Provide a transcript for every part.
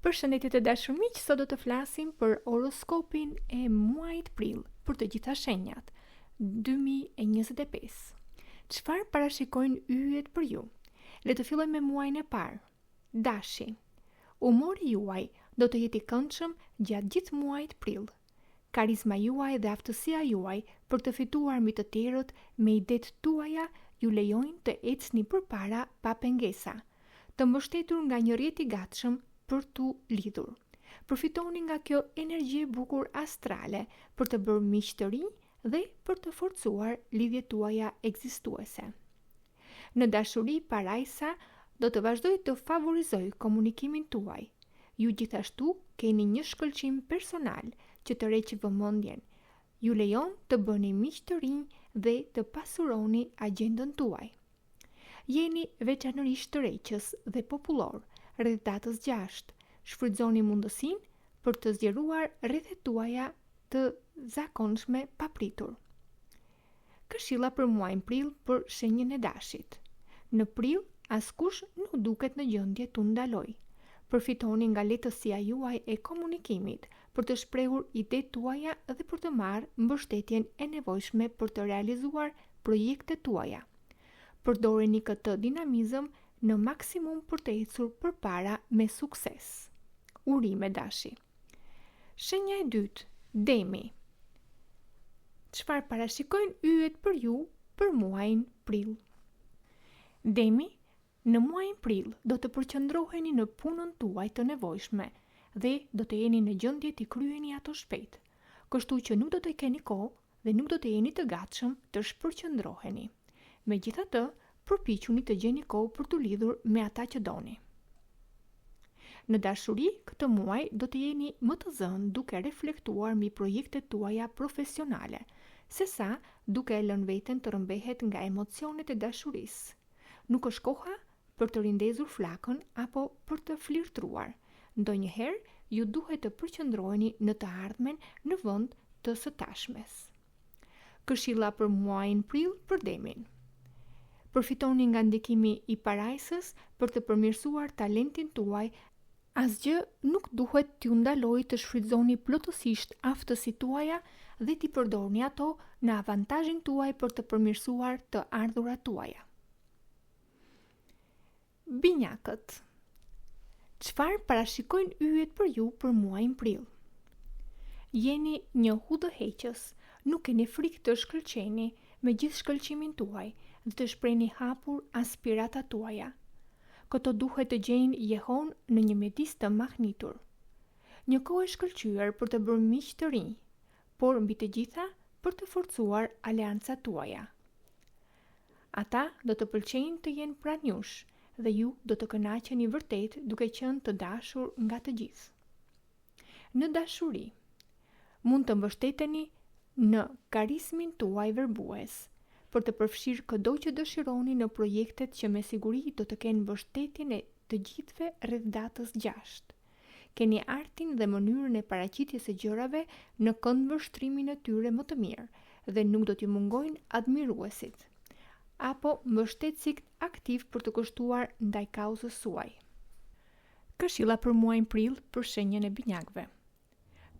Përshëndetje të dashur miq, sot do të flasim për horoskopin e muajit prill për të gjitha shenjat 2025. Çfarë parashikojnë yjet për ju? Le të fillojmë me muajin e parë. Dashi. Humori juaj do të jetë i këndshëm gjatë gjithë muajit prill. Karizma juaj dhe aftësia juaj për të fituar mbi të tjerët me idetë tuaja ju lejojnë të ecni përpara pa pengesa, të mbështetur nga një rrjet i gatshëm për tu lidhur. Përfitoni nga kjo energji e bukur astrale për të bërë miq të rinj dhe për të forcuar lidhjet tuaja ekzistuese. Në dashuri, parajsa do të vazhdoj të favorizoj komunikimin tuaj. Ju gjithashtu keni një shkëlqim personal që të reqë vëmendjen. Ju lejon të bëni miq të rinj dhe të pasuroni agjendën tuaj. Jeni veçanërisht të reqës dhe popullor rreth datës 6. Shfrytëzoni mundësinë për të zgjeruar rrethet tuaja të zakonshme papritur. Këshilla për muajin prill për shenjën e Dashit. Në prill askush nuk duket në gjendje t'u ndalojë. Përfitoni nga lehtësia juaj e komunikimit për të shprehur idetë tuaja dhe për të marrë mbështetjen e nevojshme për të realizuar projektet tuaja. Përdoreni këtë dinamizëm në maksimum për të ecur përpara me sukses. Urime Dashi. Shenja e dytë, Demi. Çfarë parashikojnë yjet për ju për muajin prill? Demi, në muajin prill do të përqendroheni në punën tuaj të nevojshme dhe do të jeni në gjendje të kryeni ato shpejt, kështu që nuk do të keni kohë dhe nuk do të jeni të gatshëm të shpërqendroheni. Megjithatë, përpiquni të gjeni kohë për të lidhur me ata që doni. Në dashuri, këtë muaj do të jeni më të zënë duke reflektuar mbi projektet tuaja profesionale, sesa duke e lënë veten të rrëmbehet nga emocionet e dashurisë. Nuk është koha për të rindezur flakën apo për të flirtruar. Ndonjëherë ju duhet të përqendroheni në të ardhmen në vend të së tashmes. Këshilla për muajin prill për Demin. Përfitoni nga ndikimi i parajsës për të përmirësuar talentin tuaj. Asgjë nuk duhet t'ju ndalojë të shfrytëzoni plotësisht aftësitë tuaja dhe t'i përdorni ato në avantazhin tuaj për të përmirësuar të ardhurat tuaja. Binjakët. Çfarë parashikojnë yjet për ju për muajin prill? Jeni një hudhëheqës, nuk keni frikë të shkëlqeni me gjithë shkëlqimin tuaj dhe të shprehni hapur aspiratat tuaja. Këto duhet të gjejnë jehon në një mjedis të mahnitur. Një kohë e shkëlqyer për të bërë miq të rinj, por mbi të gjitha për të forcuar aleancat tuaja. Ata do të pëlqejnë të jenë pranë jush dhe ju do të kënaqeni vërtet duke qenë të dashur nga të gjithë. Në dashuri, mund të mbështeteni në karizmin tuaj verbues për të përfshirë çdo që dëshironi në projektet që me siguri do të kenë mbështetjen e të gjithëve rreth datës 6. Keni artin dhe mënyrën e paraqitjes së gjërave në këndvështrimin e tyre më të mirë dhe nuk do t'ju mungojnë admiruesit apo mbështetësit aktiv për të kushtuar ndaj kauzës suaj. Këshilla për muajin prill për shenjën e binjakëve.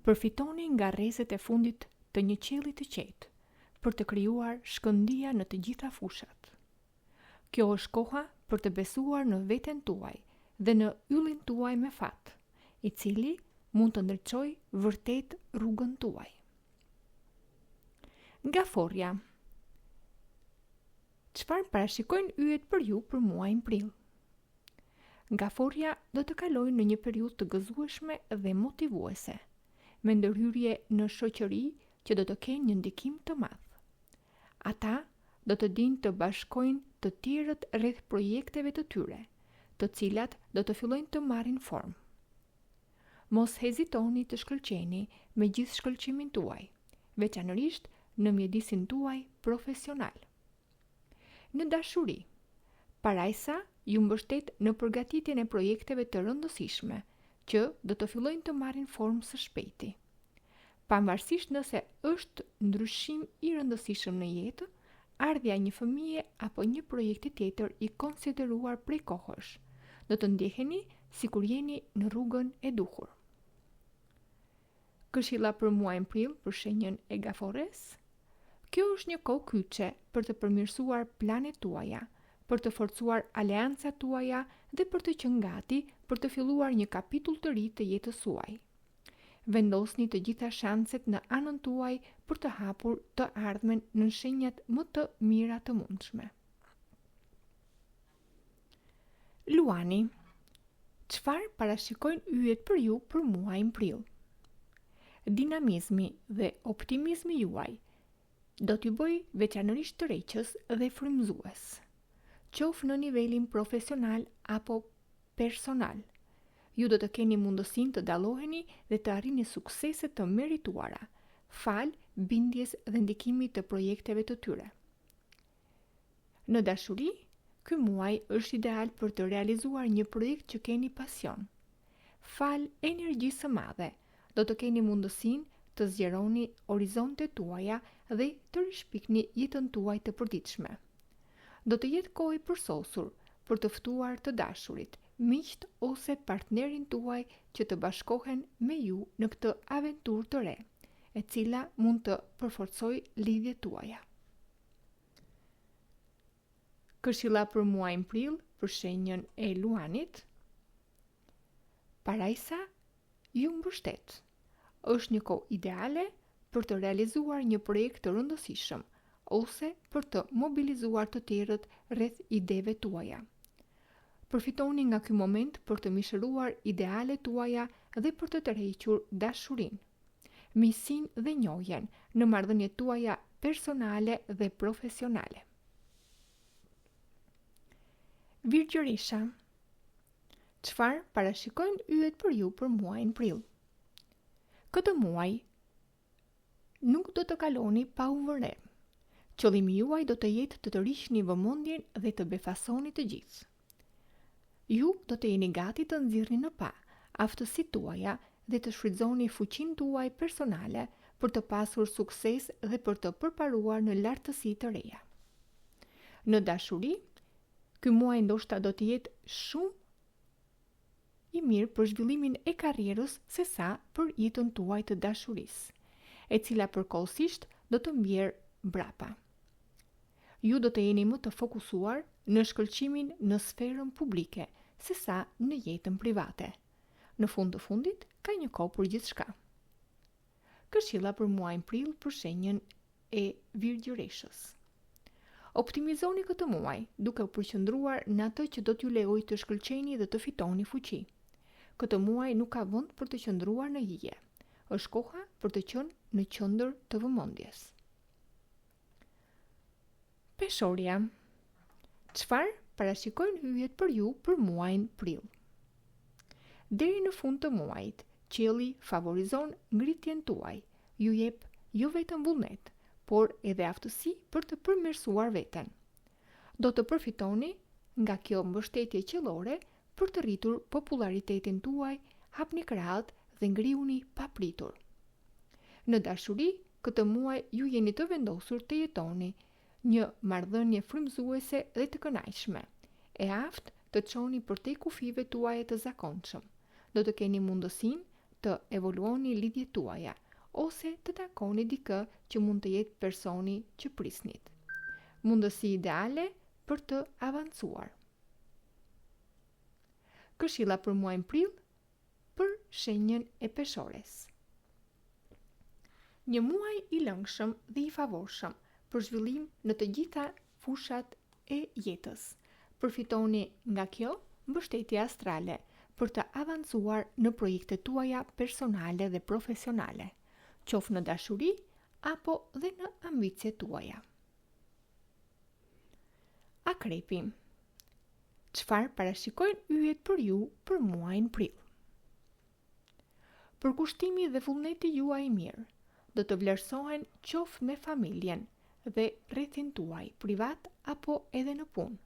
Përfitoni nga rrezet e fundit të një qielli të qetë për të krijuar shkëndija në të gjitha fushat. Kjo është koha për të besuar në veten tuaj dhe në yllin tuaj me fat, i cili mund të ndriçojë vërtet rrugën tuaj. Gaforja. Çfarë parashikojnë yjet për ju për muajin prill? Gaforja do të kalojë në një periudhë të gëzueshme dhe motivuese, me ndërhyrje në shoqëri që do të kenë një ndikim të madh. Ata do të dinë të bashkojnë të tjerët rreth projekteve të tyre, të cilat do të fillojnë të marrin formë. Mos hezitoni të shkëlqeni me gjithë shkëlqimin tuaj, veçanërisht në mjedisin tuaj profesional. Në dashuri, parajsa ju mbështet në përgatitjen e projekteve të rëndësishme që do të fillojnë të marrin formë së shpejti. Pavarësisht nëse është ndryshim i rëndësishëm në jetë, ardhja e një fëmije apo një projekti tjetër i konsideruar prej kohësh, do të ndjeheni sikur jeni në rrugën e duhur. Këshilla për muajin prill për shenjën e Gafores. Kjo është një kohë kyçe për të përmirësuar planet tuaja, për të forcuar aleancat tuaja dhe për të qenë gati për të filluar një kapitull të ri të jetës suaj. Vendosni të gjitha shanset në anën tuaj për të hapur të ardhmen në shenjat më të mira të mundshme. Luani. Çfarë parashikojnë yjet për ju për muajin prill? Dinamizmi dhe optimizmi juaj do t'ju bëj veçanërisht tërheqës dhe frymëzues, qoftë në nivelin profesional apo personal. Ju do të keni mundësinë të dalloheni dhe të arrini suksese të merituara, fal bindjes dhe ndikimit të projekteve të tyre. Në dashuri, ky muaj është ideal për të realizuar një projekt që keni pasion. Fal energjisë së madhe, do të keni mundësinë të zgjeroni horizontet tuaja dhe të rishpikni jetën tuaj të përditshme. Do të jetë kohë e përsosur për të ftuar të dashurit, miqt ose partnerin tuaj që të bashkohen me ju në këtë aventurë të re, e cila mund të përforcojë lidhjet tuaja. Këshilla për muajin prill për shenjën e Luanit. Parajsa ju mbështet. Është një kohë ideale për të realizuar një projekt të rëndësishëm ose për të mobilizuar të tjerët rreth ideve tuaja. Përfitoni nga ky moment për të mishëruar idealet tuaja dhe për të tërhequr dashurinë, miqësinë dhe njohjen në marrëdhëniet tuaja personale dhe profesionale. Virgjëresha. Çfarë parashikojnë yjet për ju për muajin prill? Këtë muaj nuk do të kaloni pa u vënë. Qëllimi juaj do të jetë të rishni vëmendjen dhe të befasoni të gjithë. Ju do të jeni gati të nxirrni në pa aftësitë tuaja dhe të shfrytëzoni fuqinë tuaj personale për të pasur sukses dhe për të përparuar në lartësi të reja. Në dashuri, ky muaj ndoshta do të jetë shumë i mirë për zhvillimin e karrierës sesa për jetën tuaj të dashurisë, e cila përkohësisht do të mbjerë brapa. Ju do të jeni më të fokusuar në shkëlqimin në sferën publike sesa në jetën private. Në fund të fundit, ka një kohë për gjithçka. Këshilla për muajin prill për shenjën e Virgjëreshës. Optimizoni këtë muaj duke u përqendruar në atë që do t'ju lejojë të shkëlqeni dhe të fitoni fuqi. Këtë muaj nuk ka vend për të qëndruar në hije. Është koha për të qenë në qendër të vëmendjes. Peshorja. Çfarë parashikojnë yjet për ju për muajin prill? Deri në fund të muajit, qielli favorizon ngritjen tuaj, ju jep jo vetëm vullnet, por edhe aftësi për të përmirësuar veten. Do të përfitoni nga kjo mbështetje qiellore për të rritur popularitetin tuaj, hapni krahët dhe ngriuni papritur. Në dashuri, këtë muaj ju jeni të vendosur të jetoni një marrëdhënie frymëzuese dhe të kënaqshme, e aftë të çoni përtej kufive tuaja të zakonshëm. Do të keni mundësinë të evoluoni lidhjet tuaja, ose të takoni dikë që mund të jetë personi që prisnit. Mundësi ideale për të avancuar. Këshilla për muajin prill për shenjën e Peshores. Një muaj i lëngshëm dhe i favorshëm për zhvillim në të gjitha fushat e jetës. Përfitoni nga kjo mbështetje astrale për të avancuar në projektet tuaja personale dhe profesionale, qoftë në dashuri apo dhe në ambicet tuaja. Akrepi. Çfarë parashikojnë yjet për ju për muajin prill? Përkushtimi dhe vullneti juaj i mirë do të vlerësohen qoftë me familjen dhe rrethin tuaj, privat apo edhe në punë.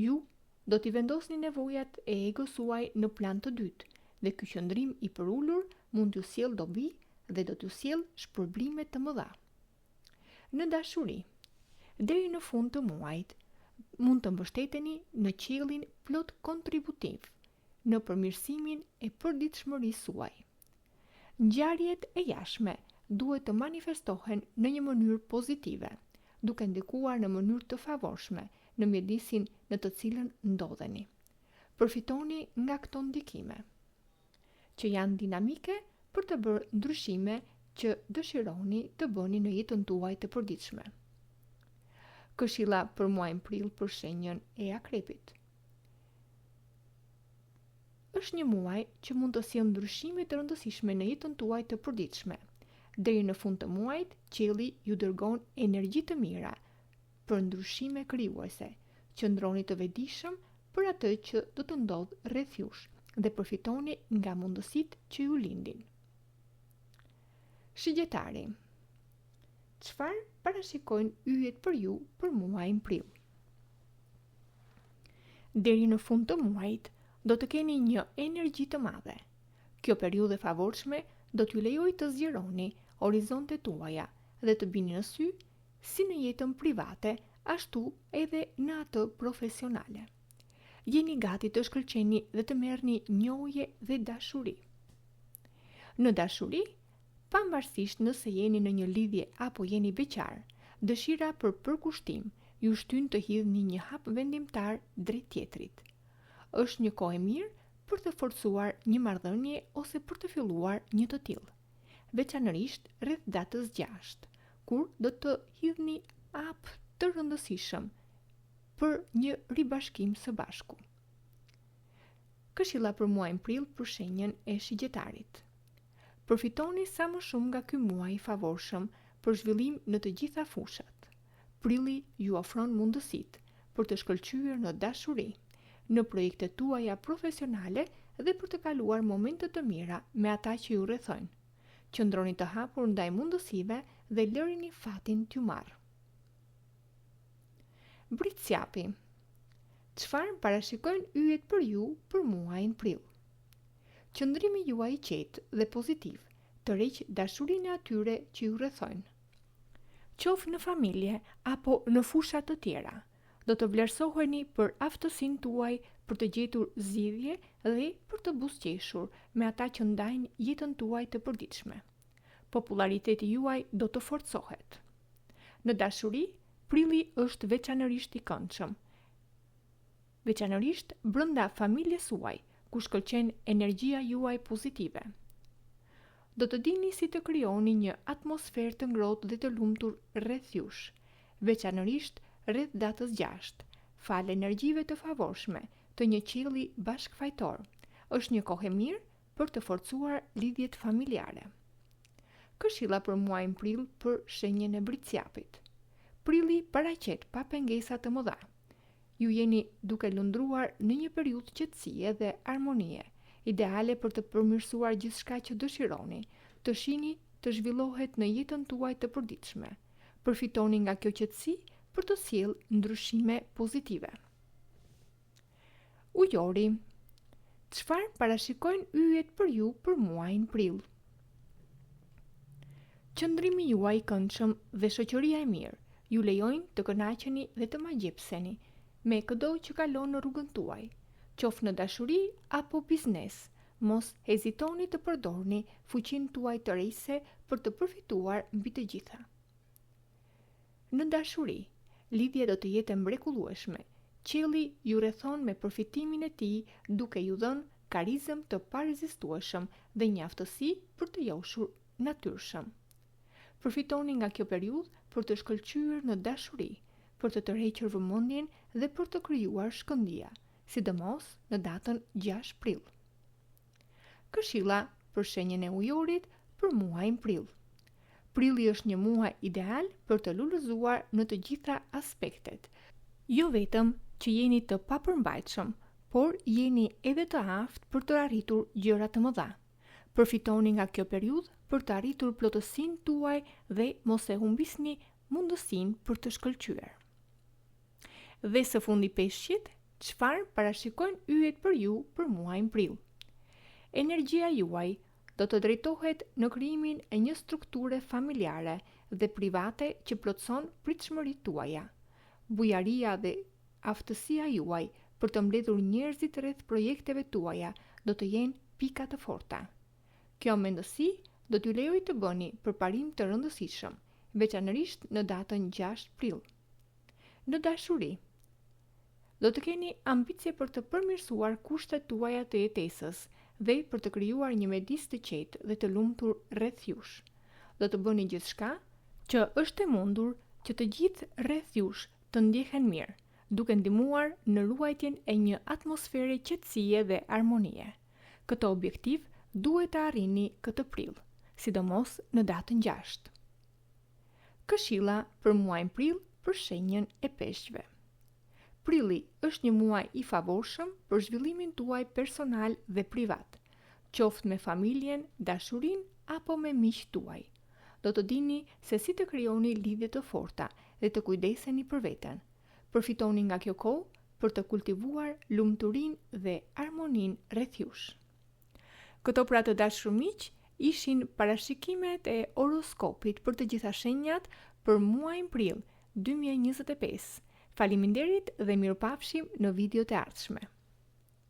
Ju do t'i vendosni nevojat e egos suaj në plan të dytë dhe ky qëndrim i përulur mund t'ju sjellë dobi dhe do t'ju sjellë shpërblime të mëdha. Në dashuri, deri në fund të muajit, mund të mbështeteni në qiellin plot kontributiv, në përmirësimin e përditshmërisë suaj. Ngjarjet e jashtme duhet të manifestohen në një mënyrë pozitive, duke ndikuar në mënyrë të favorshme në mjedisin në të cilën ndodheni. Përfitoni nga këto ndikime, që janë dinamike për të bërë ndryshime që dëshironi të bëni në jetën tuaj të përditshme. Këshilla për muajin prill për shenjën e akrepit. Është një muaj që mund të sjellë ndryshime të rëndësishme në jetën tuaj të përditshme. Deri në fund të muajit, qielli ju dërgon energji të mira për ndryshime krijuese. Qëndroni të vetëdijshëm për atë që do të ndodhë rreth jush dhe përfitoni nga mundësitë që ju lindin. Shigjetari. Çfarë parashikojnë yjet për ju për muajin prill? Deri në fund të muajit do të keni një energji të madhe. Kjo periudhë e favorshme do t'ju lejojë të zgjeroni horizontet tuaja dhe të bini në sy si në jetën private, ashtu edhe në atë profesionale. Jeni gati të shkëlqeni dhe të merrni njohje dhe dashuri. Në dashuri, pavarësisht nëse jeni në një lidhje apo jeni beqar, dëshira për përkushtim ju shtyn të hidhni një hap vendimtar drejt tjetrit. Është një kohë e mirë për të forcuar një marrëdhënie ose për të filluar një të tillë, veçanërisht rreth datës 6, kur do të hidhni hap të rëndësishëm për një ribashkim së bashku. Këshilla për muajin prill për shenjën e shigjetarit. Përfitoni sa më shumë nga ky muaj i favorshëm për zhvillim në të gjitha fushat. Prilli ju ofron mundësitë për të shkëlqyer në dashuri, në projektet tuaja profesionale dhe për të kaluar momente të mira me ata që ju rrethojnë. Qëndroni të hapur ndaj mundësive dhe lërini fatin t'ju marrë. Britsjapi. Çfarë parashikojnë yjet për ju për muajin prill? Qëndrimi juaj i qetë dhe pozitiv tërheq dashurinë e atyre që ju rrethojnë. Qoftë në familje apo në fusha të tjera, do të vlerësoheni për aftësinë tuaj për të gjetur zgjidhje dhe për të buzëqeshur me ata që ndajnë jetën tuaj të përditshme. Populariteti juaj do të forcohet. Në dashuri, prilli është veçanërisht i këndshëm. Veçanërisht brenda familjes suaj, ku shkëlqen energjia juaj pozitive. Do të dini si të krijoni një atmosferë të ngrohtë dhe të lumtur rreth jush, veçanërisht rreth datës 6, falë energjive të favorshme të një qielli bashkëfajtor. Është një kohë e mirë për të forcuar lidhjet familjare. Këshilla për muajin prill për shenjën e britsjapit. Prilli paraqet pa pengesa të mëdha. Ju jeni duke lundruar në një periudhë qetësie dhe harmonie, ideale për të përmirësuar gjithçka që dëshironi, të shihni të zhvillohet në jetën tuaj të përditshme. Përfitoni nga kjo qetësi për të sjellë ndryshime pozitive. Ujori. Çfarë parashikojnë yjet për ju për muajin prill? Qëndrimi juaj i këndshëm dhe shoqëria e mirë ju lejojnë të kënaqeni dhe të magjepseni me çdo që kalon në rrugën tuaj, qoftë në dashuri apo biznes. Mos hezitoni të përdorni fuqinë tuaj të rejse për të përfituar mbi të gjitha. Në dashuri, lidhja do të jetë mrekullueshme. Qielli ju rrethon me përfitimin e tij, duke ju dhënë karizëm të parezistueshëm dhe një aftësi për të joshur natyrshëm. Përfitoni nga kjo periudhë për të shkëlqyer në dashuri, për të tërhequr vëmendjen dhe për të krijuar shkëndija, sidomos në datën 6 prill. Këshilla për shenjën e ujorit për muajin prill. Prilli është një muaj ideal për të lulëzuar në të gjitha aspektet. Jo vetëm që jeni të papërmbajtshëm, por jeni edhe të aftë për të arritur gjëra të mëdha. Përfitoni nga kjo periudhë për të arritur plotësinë tuaj dhe mos e humbisni mundësinë për të shkëlqyer. Dhe së fundi peshqit, çfarë parashikojnë yjet për ju për muajin prill? Energjia juaj do të drejtohet në krijimin e një strukture familjare dhe private që plotëson pritshmëritë tuaja. Bujaria dhe aftësia juaj për të mbledhur njerëzit rreth projekteve tuaja do të jenë pika të forta. Kjo mendësi do t'ju lejoj të bëni përparim të rëndësishëm, veçanërisht në datën 6 prill. Në dashuri, do të keni ambicie për të përmirësuar kushtet tuaja të jetesës dhe për të krijuar një mjedis të qetë dhe të lumtur rreth jush. Do të bëni gjithçka që është e mundur që të gjithë rreth jush të ndjehen mirë, duke ndihmuar në ruajtjen e një atmosfere qetësie dhe armonie. Këtë objektiv duhet të arrini këtë prill, sidomos në datën 6. Këshilla për muajin prill për shenjën e peshqve. Prilli është një muaj i favorshëm për zhvillimin tuaj personal dhe privat, qoftë me familjen, dashurinë apo me miqtë tuaj. Do të dini se si të krijoni lidhje të forta dhe të kujdeseni për veten. Përfitoni nga kjo kohë për të kultivuar lumturinë dhe armoninë rreth jush. Këto pra të dashur miq ishin parashikimet e horoskopit për të gjitha shenjat për muajin prill 2025. Faleminderit dhe mirupafshim në videot e ardhshme.